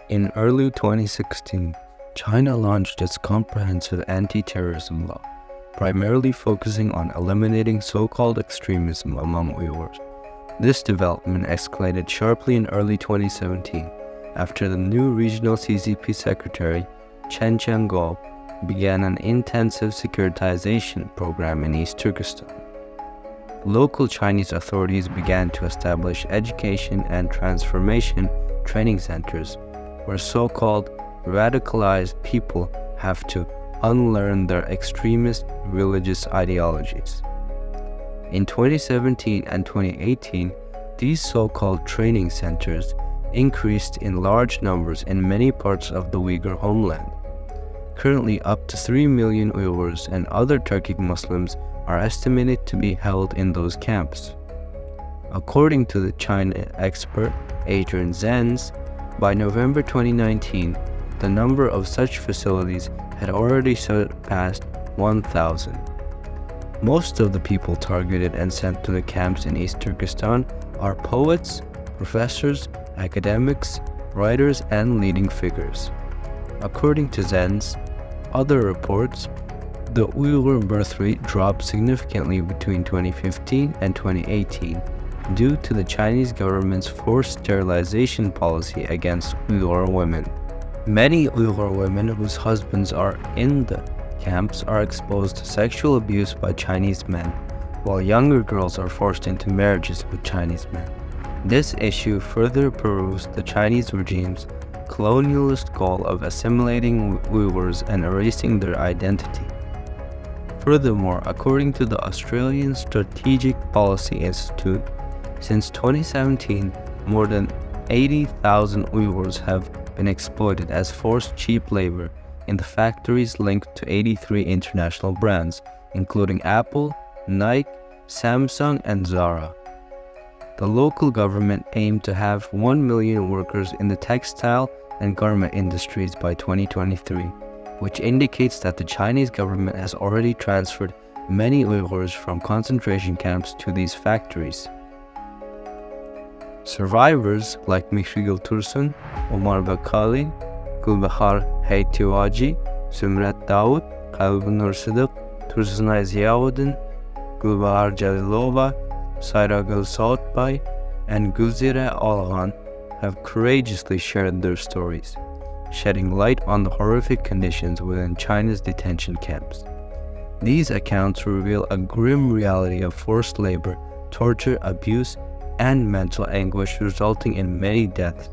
In early 2016, China launched its comprehensive anti-terrorism law, primarily focusing on eliminating so-called extremism among Uyghurs. This development escalated sharply in early 2017 after the new regional CCP secretary, Chen Changguo, began an intensive securitization program in East Turkistan. Local Chinese authorities began to establish education and transformation training centers where so-called radicalized people have to unlearn their extremist religious ideologies. In 2017 and 2018, these so-called training centers increased in large numbers in many parts of the Uyghur homeland. Currently, up to 3 million Uyghurs and other Turkic Muslims are estimated to be held in those camps. According to the China expert Adrian Zenz, by November 2019, the number of such facilities had already surpassed 1,000. Most of the people targeted and sent to the camps in East Turkestan are poets, professors, academics, writers, and leading figures. According to Zenz, other reports, the Uyghur birth rate dropped significantly between 2015 and 2018 due to the Chinese government's forced sterilization policy against Uyghur women. Many Uyghur women whose husbands are in the camps are exposed to sexual abuse by Chinese men, while younger girls are forced into marriages with Chinese men. This issue further proves the Chinese regime's colonialist goal of assimilating Uyghurs and erasing their identity. Furthermore, according to the Australian Strategic Policy Institute, since 2017, more than 80,000 Uyghurs have been exploited as forced cheap labor in the factories linked to 83 international brands, including Apple, Nike, Samsung, and Zara. The local government aimed to have 1 million workers in the textile and garment industries by 2023, which indicates that the Chinese government has already transferred many Uyghurs from concentration camps to these factories. Survivors like Mihrigul Tursun, Omar Bakali, Gulbahar Heytiwaji, Sumrat Daud, Kalbunur Siddiq, Tursunay Ziauddin, Gulbahar Jalilova, Sairagul Sautbay, and Gulzira Olhan have courageously shared their stories, shedding light on the horrific conditions within China's detention camps. These accounts reveal a grim reality of forced labor, torture, abuse, and mental anguish resulting in many deaths.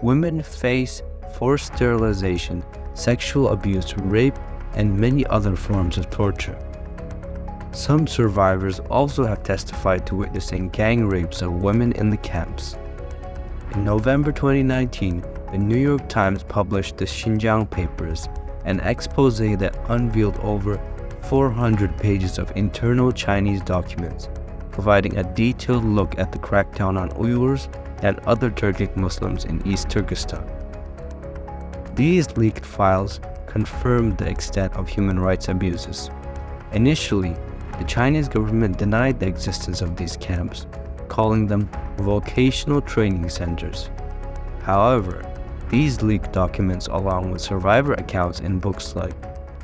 Women face forced sterilization, sexual abuse, rape, and many other forms of torture. Some survivors also have testified to witnessing gang rapes of women in the camps. In November 2019, the New York Times published the Xinjiang Papers, an expose that unveiled over 400 pages of internal Chinese documents, providing a detailed look at the crackdown on Uyghurs and other Turkic Muslims in East Turkestan. These leaked files confirmed the extent of human rights abuses. Initially, the Chinese government denied the existence of these camps, calling them vocational training centers. However, these leaked documents, along with survivor accounts in books like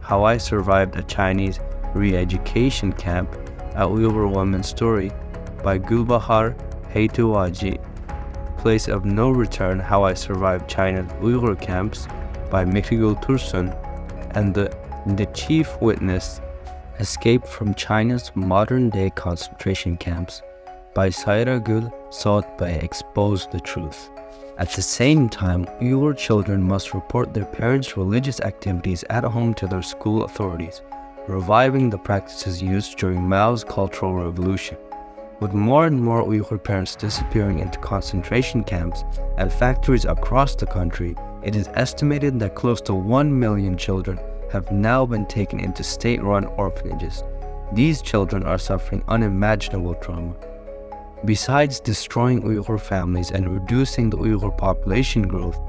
How I Survived a Chinese Re-Education Camp, A Uyghur Woman's Story by Gulbahar Heytiwaji, Place of No Return, How I Survived China's Uyghur Camps by Mihrigul Tursun, and the Chief Witness, Escape from China's Modern-Day Concentration Camps by Sairagul Sautbay expose the truth. At the same time, Uyghur children must report their parents' religious activities at home to their school authorities, reviving the practices used during Mao's Cultural Revolution. With more and more Uyghur parents disappearing into concentration camps and factories across the country, it is estimated that close to 1 million children have now been taken into state-run orphanages. These children are suffering unimaginable trauma. Besides destroying Uyghur families and reducing the Uyghur population growth,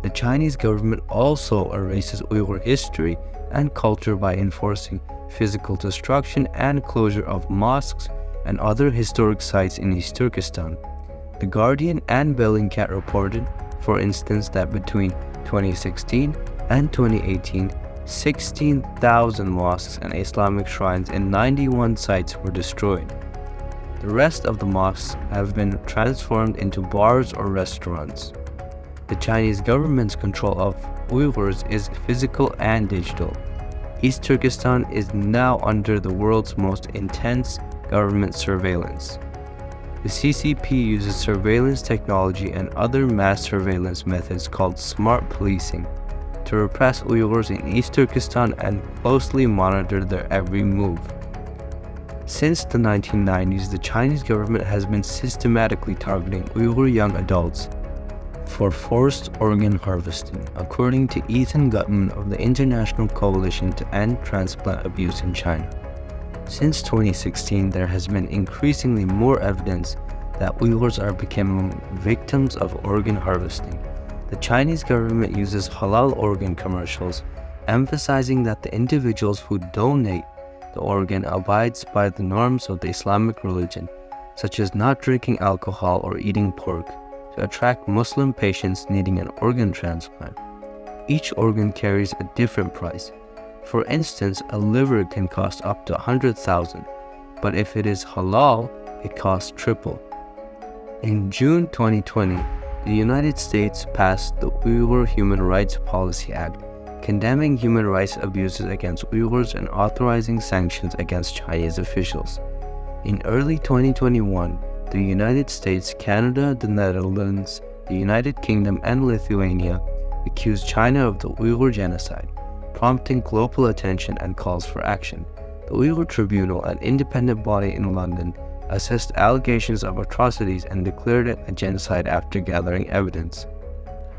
the Chinese government also erases Uyghur history and culture by enforcing physical destruction and closure of mosques and other historic sites in East Turkestan. The Guardian and Bellingcat reported For instance, that between 2016 and 2018, 16,000 mosques and Islamic shrines in 91 sites were destroyed. The rest of the mosques have been transformed into bars or restaurants. The Chinese government's control of Uyghurs is physical and digital. East Turkistan is now under the world's most intense government surveillance. The CCP uses surveillance technology and other mass surveillance methods called smart policing to repress Uyghurs in East Turkestan and closely monitor their every move. Since the 1990s, the Chinese government has been systematically targeting Uyghur young adults for forced organ harvesting, according to Ethan Gutman of the International Coalition to End Transplant Abuse in China. Since 2016, there has been increasingly more evidence that Uyghurs are becoming victims of organ harvesting. The Chinese government uses halal organ commercials, emphasizing that the individuals who donate the organ abides by the norms of the Islamic religion, such as not drinking alcohol or eating pork, to attract Muslim patients needing an organ transplant. Each organ carries a different price. For instance, a liver can cost up to 100,000, but if it is halal, it costs triple. In June 2020, the United States passed the Uyghur Human Rights Policy Act, condemning human rights abuses against Uyghurs and authorizing sanctions against Chinese officials. In early 2021, the United States, Canada, the Netherlands, the United Kingdom, and Lithuania accused China of the Uyghur Genocide, prompting global attention and calls for action. The Uyghur Tribunal, an independent body in London, assessed allegations of atrocities and declared it a genocide after gathering evidence.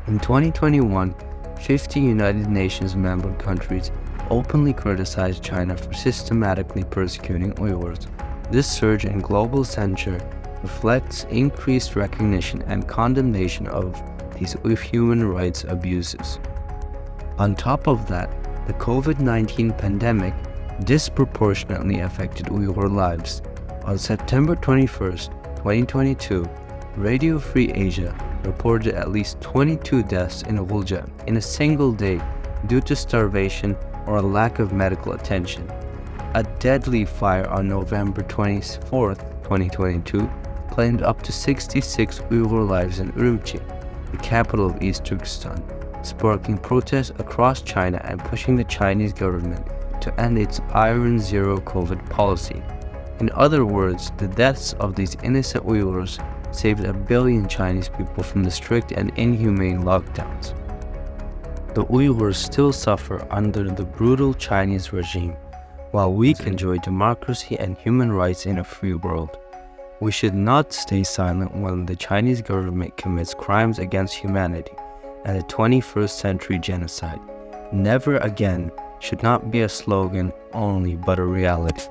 In 2021, 50 United Nations member countries openly criticized China for systematically persecuting Uyghurs. This surge in global censure reflects increased recognition and condemnation of these human rights abuses. On top of that, the COVID-19 pandemic disproportionately affected Uyghur lives. On September 21st, 2022, Radio Free Asia reported at least 22 deaths in Gulja in a single day due to starvation or a lack of medical attention. A deadly fire on November 24th, 2022, claimed up to 66 Uyghur lives in Urumqi, the capital of East Turkestan, sparking protests across China and pushing the Chinese government to end its Iron Zero COVID policy. In other words, the deaths of these innocent Uyghurs saved 1 billion Chinese people from the strict and inhumane lockdowns. The Uyghurs still suffer under the brutal Chinese regime, while we enjoy democracy and human rights in a free world. We should not stay silent when the Chinese government commits crimes against humanity and the 21st century genocide. Never again should not be a slogan only, but a reality.